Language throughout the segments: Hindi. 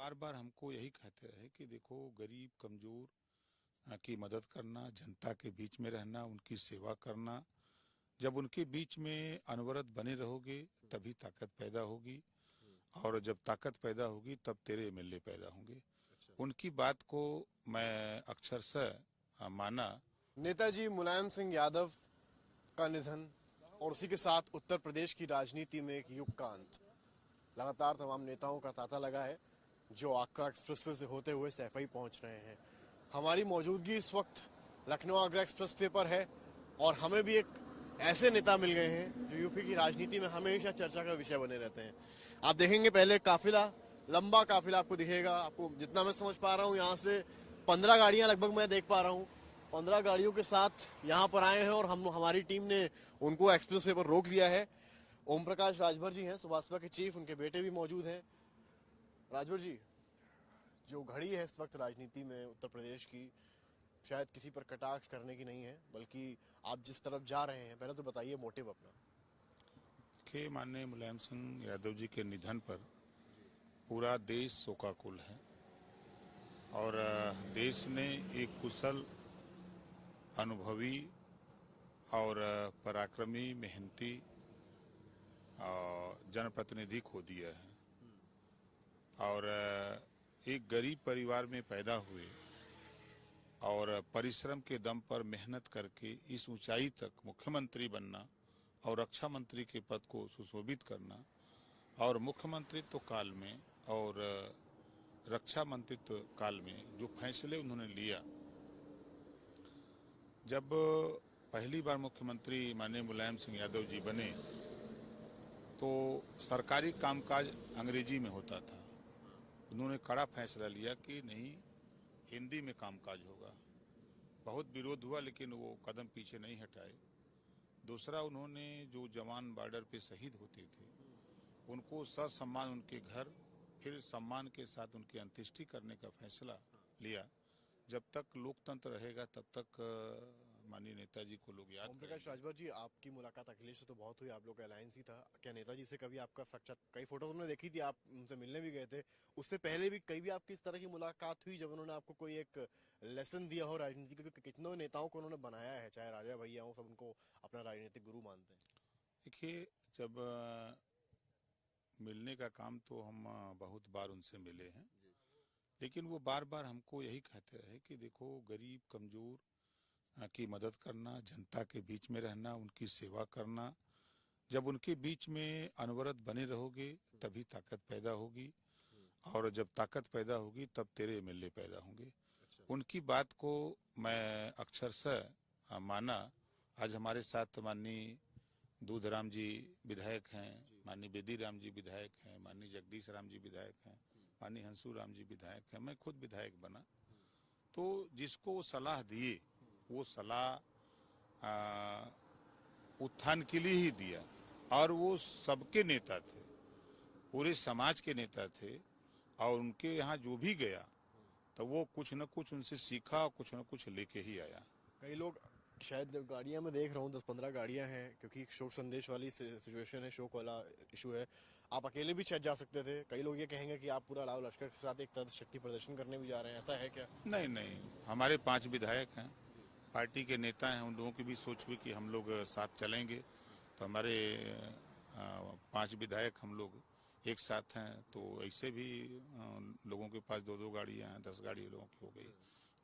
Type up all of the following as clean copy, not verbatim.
बार बार हमको यही कहते रहे कि देखो गरीब कमजोर की मदद करना, जनता के बीच में रहना, उनकी सेवा करना। जब उनके बीच में अनवरत बने रहोगे तभी ताकत पैदा होगी, और जब ताकत पैदा होगी तब तेरे एमएलए पैदा होंगे। उनकी बात को मैं अक्षरशः माना। नेताजी मुलायम सिंह यादव का निधन और उसी के साथ उत्तर प्रदेश की राजनीति में एक युग का अंत। लगातार तमाम नेताओं का तांता लगा है जो आगरा एक्सप्रेसवे से होते हुए सैफई पहुंच रहे हैं। हमारी मौजूदगी इस वक्त लखनऊ आगरा एक्सप्रेसवे पर है और हमें भी एक ऐसे नेता मिल गए हैं जो यूपी की राजनीति में हमेशा चर्चा का विषय बने रहते हैं। आप देखेंगे पहले काफिला, लंबा काफिला आपको दिखेगा। आपको जितना मैं समझ पा रहा हूँ यहाँ से 15 गाड़ियां लगभग मैं देख पा रहा हूँ। 15 गाड़ियों के साथ यहाँ पर आए हैं और हमारी टीम ने उनको एक्सप्रेसवे पर रोक लिया है। ओम प्रकाश राजभर जी हैं, सुभाषपा के चीफ, उनके बेटे भी मौजूद हैं। राजभर जी, जो घड़ी है इस वक्त राजनीति में उत्तर प्रदेश की, शायद किसी पर कटाक्ष करने की नहीं है, बल्कि आप जिस तरफ जा रहे हैं, पहले तो बताइए मोटिव अपना। देखिए, माननीय मुलायम सिंह यादव जी के निधन पर पूरा देश शोकाकुल है और देश ने एक कुशल, अनुभवी और पराक्रमी, मेहनती जनप्रतिनिधि खो दिया है। और एक गरीब परिवार में पैदा हुए और परिश्रम के दम पर मेहनत करके इस ऊंचाई तक मुख्यमंत्री बनना और रक्षा मंत्री के पद को सुशोभित करना, और मुख्यमंत्रित्व काल में और रक्षा मंत्रित्व काल में जो फैसले उन्होंने लिया। जब पहली बार मुख्यमंत्री माननीय मुलायम सिंह यादव जी बने तो सरकारी कामकाज अंग्रेजी में होता था। उन्होंने कड़ा फैसला लिया कि नहीं, हिंदी में कामकाज होगा। बहुत विरोध हुआ लेकिन वो कदम पीछे नहीं हटाए। दूसरा, उन्होंने जो जवान बॉर्डर पे शहीद होते थे उनको ससम्मान उनके घर फिर सम्मान के साथ उनकी अंत्येष्टि करने का फैसला लिया। जब तक लोकतंत्र रहेगा तब तक माननीय नेताजी को लोग याद ओम प्रकाश राजभर जी, आपकी मुलाकात अखिलेश से तो बहुत हुई, आप लोग का अलायंस ही था। क्या नेताजी से कभी आपका साक्षात, कई फोटो हमने देखी थी, आप उनसे मिलने भी गए थे, उससे पहले भी कई भी आपकी इस तरह की मुलाकात हुई जब उन्होंने आपको कोई एक लेसन दिया हो राजनीति का? क्योंकि कितनों नेताओं को उन्होंने बनाया है, चाहे राजा भैया हो, सब उनको अपना राजनीतिक गुरु मानते हैं। देखिए, जब मिलने का काम तो हम बहुत बार उनसे मिले हैं, लेकिन वो बार बार हमको यही कहते रहे कि देखो गरीब कमजोर की मदद करना, जनता के बीच में रहना, उनकी सेवा करना। जब उनके बीच में अनवरत बने रहोगे तभी ताकत पैदा होगी, और जब ताकत पैदा होगी तब तेरे एमएलए पैदा होंगे। उनकी बात को मैं अक्षरशः माना। आज हमारे साथ माननीय दूधराम जी विधायक हैं, माननीय बेदी राम जी विधायक हैं, माननीय जगदीश राम जी विधायक हैं, माननीय हंसू राम जी विधायक हैं, मैं खुद विधायक बना। तो जिसको वो सलाह दिए वो सलाह उत्थान के लिए ही दिया, और वो सबके नेता थे, पूरे समाज के नेता थे, और उनके यहाँ जो भी गया तो वो कुछ न कुछ उनसे सीखा और कुछ न कुछ लेके ही आया। कई लोग, शायद गाड़ियां मैं देख रहा हूँ 10-15 गाड़ियां हैं, क्योंकि शोक संदेश वाली सिचुएशन है, शोक वाला इशू है। आप अकेले भी शायद जा सकते थे। कई लोग ये कहेंगे कि आप पूरा लाव लश्कर के साथ एक तरह से शक्ति प्रदर्शन करने भी जा रहे हैं, ऐसा है क्या? नहीं नहीं, हमारे 5 विधायक हैं, पार्टी के नेता हैं, उन लोगों की भी सोच हुई कि हम लोग साथ चलेंगे, तो हमारे 5 विधायक हम लोग एक साथ हैं। तो ऐसे भी लोगों के पास 2-2 गाड़ियां हैं, 10 गाड़ी लोगों की हो गई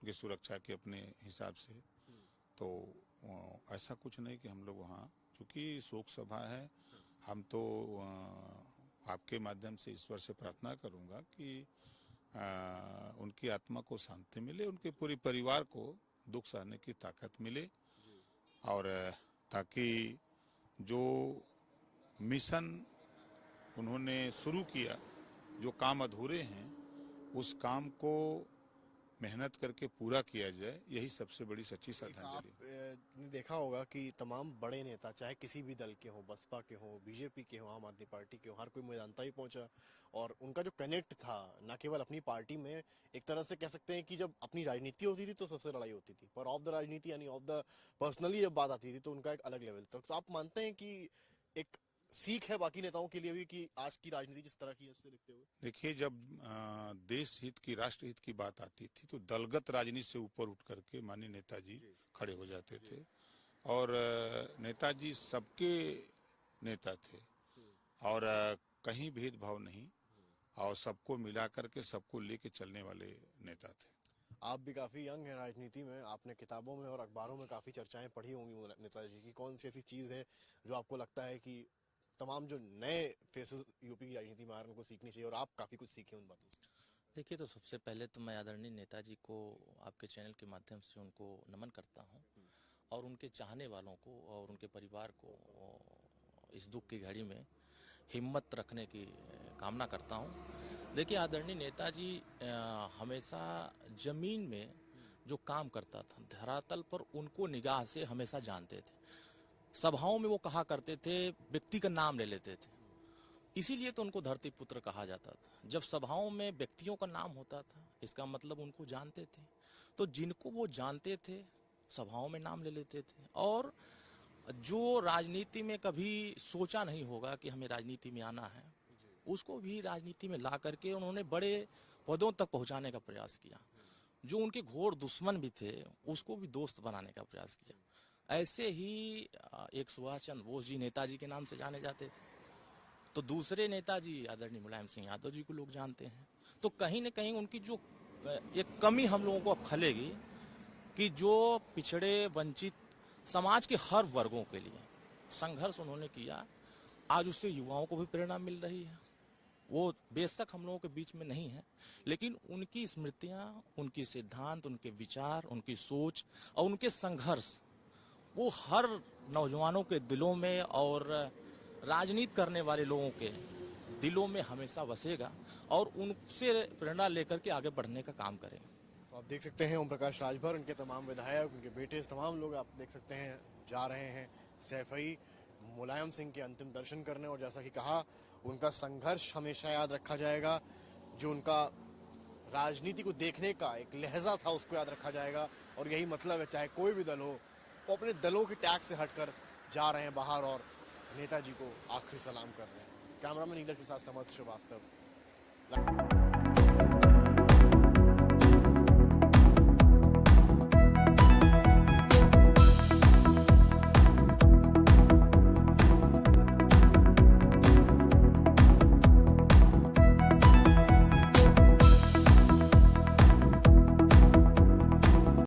उनकी सुरक्षा के अपने हिसाब से। तो ऐसा कुछ नहीं कि हम लोग वहाँ, चूँकि शोक सभा है, हम तो आपके माध्यम से ईश्वर से प्रार्थना करूँगा कि उनकी आत्मा को शांति मिले, उनके पूरे परिवार को दुख सहने की ताकत मिले, और ताकि जो मिशन उन्होंने शुरू किया, जो काम अधूरे हैं, उस काम को मेहनत करके पूरा किया जाए, यही सबसे बड़ी सच्ची श्रद्धांजलि। आपने देखा होगा कि तमाम बड़े नेता, चाहे किसी भी दल के हों, बसपा के हों, बीजेपी के हों, आम आदमी पार्टी के हों, हर कोई मैदानता ही पहुंचा। और उनका जो कनेक्ट था, न केवल अपनी पार्टी में, एक तरह से कह सकते हैं कि जब अपनी राजनीति होती थी तो सबसे लड़ाई होती थी, पर ऑफ द राजनीति यानी ऑफ द पर्सनली जब बात आती थी तो उनका एक अलग लेवल था। तो आप मानते हैं कि एक सीख है बाकी नेताओं के लिए भी कि आज की राजनीति जिस तरह की है उससे देखते हुए? देखिए, जब देश हित की, राष्ट्र हित की बात आती थी तो दलगत राजनीति से ऊपर उठ करके माननीय नेताजी खड़े हो जाते थे। और नेताजी सबके नेता थे और कहीं भेदभाव नहीं, और सबको मिला करके सबको लेके चलने वाले नेता थे। आप भी काफी यंग हैं राजनीति में, आपने किताबों में और अखबारों में काफी चर्चाएं पढ़ी होंगी नेताजी की। कौन सी ऐसी चीज है जो आपको लगता है कि तमाम जो नए फेसेस यूपी की राजनीति में आ रहे हैं उनको सीखनी चाहिए, और आप काफी कुछ सीखे उन बातों से? देखिए, तो सबसे पहले तो मैं आदरणीय नेताजी को आपके चैनल के माध्यम से उनको नमन करता हूं, और उनके चाहने वालों को और उनके परिवार को इस दुख की घड़ी में हिम्मत रखने की कामना करता हूं। देखिए, आदरणीय नेताजी हमेशा जमीन में जो काम करता था, धरातल पर उनको निगाह से हमेशा जानते थे। सभाओं में वो कहा करते थे, व्यक्ति का नाम ले लेते थे, इसीलिए तो उनको धरती पुत्र कहा जाता था। जब सभाओं में व्यक्तियों का नाम होता था, इसका मतलब उनको जानते थे। तो जिनको वो जानते थे, सभाओं में नाम ले लेते थे। और जो राजनीति में कभी सोचा नहीं होगा कि हमें राजनीति में आना है, उसको भी राजनीति में ला करके उन्होंने बड़े पदों तक पहुंचाने का प्रयास किया। जो उनके घोर दुश्मन भी थे, उसको भी दोस्त बनाने का प्रयास किया। ऐसे ही एक सुभाष चंद्र बोस जी नेताजी के नाम से जाने जाते थे, तो दूसरे नेताजी आदरणीय मुलायम सिंह यादव जी को लोग जानते हैं। तो कहीं न कहीं उनकी जो एक कमी हम लोगों को अब खलेगी कि जो पिछड़े वंचित समाज के हर वर्गों के लिए संघर्ष उन्होंने किया, आज उससे युवाओं को भी प्रेरणा मिल रही है। वो बेशक हम लोगों के बीच में नहीं है, लेकिन उनकी स्मृतियां, उनके सिद्धांत, उनके विचार, उनकी सोच और उनके संघर्ष वो हर नौजवानों के दिलों में और राजनीति करने वाले लोगों के दिलों में हमेशा बसेगा, और उनसे प्रेरणा लेकर के आगे बढ़ने का काम करेंगे। तो आप देख सकते हैं ओम प्रकाश राजभर, उनके तमाम विधायक, उनके बेटे, तमाम लोग आप देख सकते हैं जा रहे हैं सैफई मुलायम सिंह के अंतिम दर्शन करने। और जैसा कि कहा, उनका संघर्ष हमेशा याद रखा जाएगा, जो उनका राजनीति को देखने का एक लहजा था उसको याद रखा जाएगा। और यही मतलब है, चाहे कोई भी दल हो, वो अपने दलों के टैग से हटकर जा रहे हैं बाहर और नेताजी को आखिरी सलाम कर रहे हैं। कैमरामैन नीलर के साथ समर्थ श्रीवास्तव।